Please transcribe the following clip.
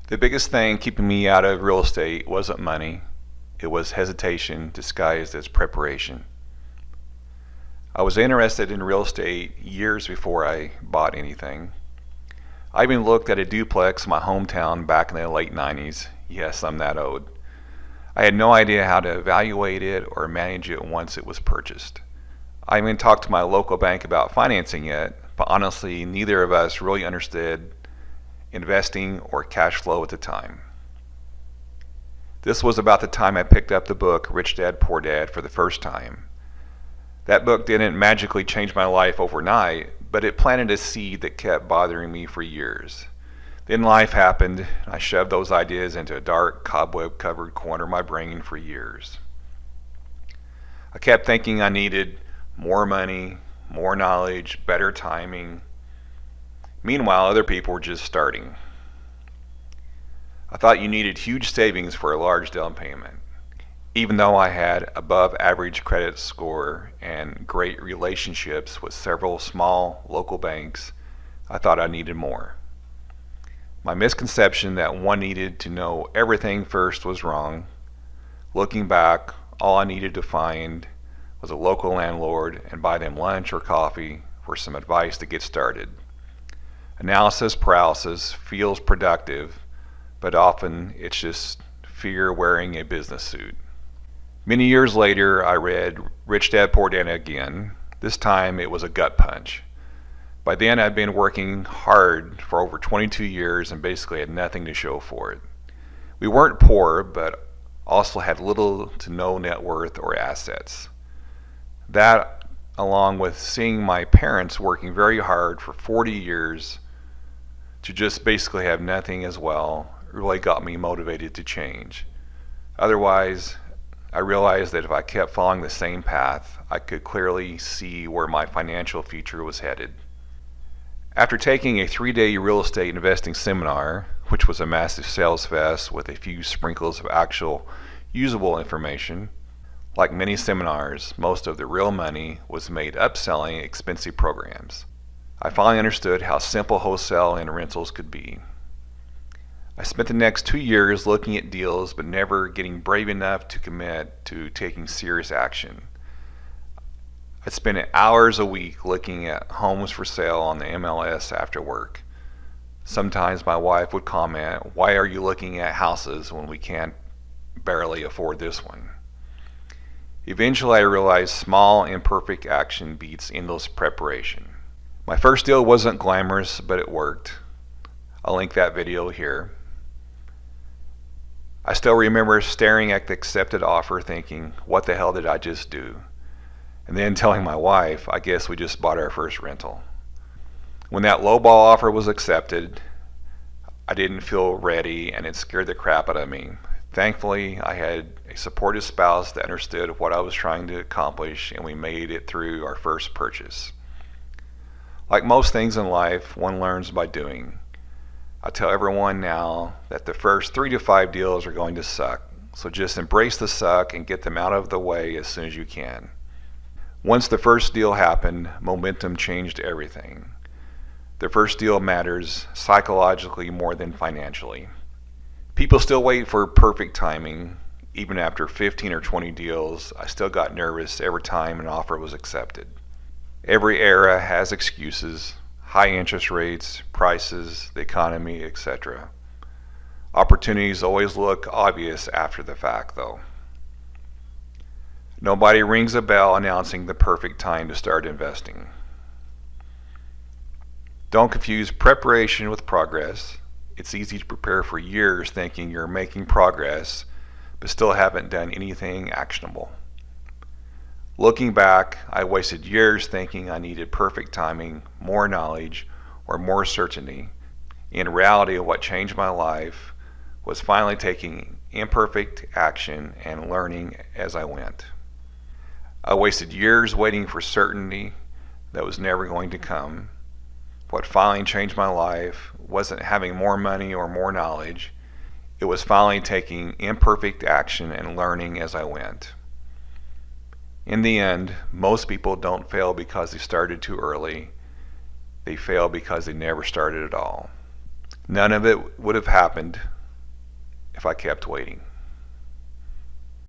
The biggest thing keeping me out of real estate wasn't money, it was hesitation disguised as preparation. I was interested in real estate years before I bought anything. I even looked at a duplex in my hometown back in the late 90s. Yes, I'm that old. I had no idea how to evaluate it or manage it once it was purchased. I even talked to my local bank about financing it, but honestly, neither of us really understood investing or cash flow at the time. This was about the time I picked up the book Rich Dad Poor Dad for the first time. That book didn't magically change my life overnight, but it planted a seed that kept bothering me for years. Then life happened, and I shoved those ideas into a dark, cobweb-covered corner of my brain for years. I kept thinking I needed more money, more knowledge, better timing. Meanwhile, other people were just starting. I thought you needed huge savings for a large down payment. Even though I had above average credit score and great relationships with several small local banks, I thought I needed more. My misconception that one needed to know everything first was wrong. Looking back, all I needed to find was a local landlord and buy them lunch or coffee for some advice to get started. Analysis paralysis feels productive, but often it's just fear wearing a business suit. Many years later, I read Rich Dad Poor Dad again. This time it was a gut punch. By then I'd been working hard for over 22 years and basically had nothing to show for it. We weren't poor, but also had little to no net worth or assets. That, along with seeing my parents working very hard for 40 years to just basically have nothing as well, really got me motivated to change. Otherwise, I realized that if I kept following the same path, I could clearly see where my financial future was headed. After taking a 3-day real estate investing seminar, which was a massive sales fest with a few sprinkles of actual usable information, like many seminars, most of the real money was made upselling expensive programs. I finally understood how simple wholesale and rentals could be. I spent the next 2 years looking at deals but never getting brave enough to commit to taking serious action. I'd spend hours a week looking at homes for sale on the MLS after work. Sometimes my wife would comment, "Why are you looking at houses when we can't barely afford this one?" Eventually I realized small imperfect action beats endless preparation. My first deal wasn't glamorous, but it worked. I'll link that video here. I still remember staring at the accepted offer thinking, what the hell did I just do? And then telling my wife, I guess we just bought our first rental. When that lowball offer was accepted, I didn't feel ready and it scared the crap out of me. Thankfully, I had a supportive spouse that understood what I was trying to accomplish and we made it through our first purchase. Like most things in life, one learns by doing. I tell everyone now that the first 3 to 5 deals are going to suck, so just embrace the suck and get them out of the way as soon as you can. Once the first deal happened, momentum changed everything. The first deal matters psychologically more than financially. People still wait for perfect timing. Even after 15 or 20 deals, I still got nervous every time an offer was accepted. Every era has excuses. High interest rates, prices, the economy, etc. Opportunities always look obvious after the fact, though. Nobody rings a bell announcing the perfect time to start investing. Don't confuse preparation with progress. It's easy to prepare for years thinking you're making progress, but still haven't done anything actionable. Looking back, I wasted years thinking I needed perfect timing, more knowledge, or more certainty. In reality, what changed my life was finally taking imperfect action and learning as I went. I wasted years waiting for certainty that was never going to come. What finally changed my life wasn't having more money or more knowledge. It was finally taking imperfect action and learning as I went. In the end, most people don't fail because they started too early. They fail because they never started at all. None of it would have happened if I kept waiting.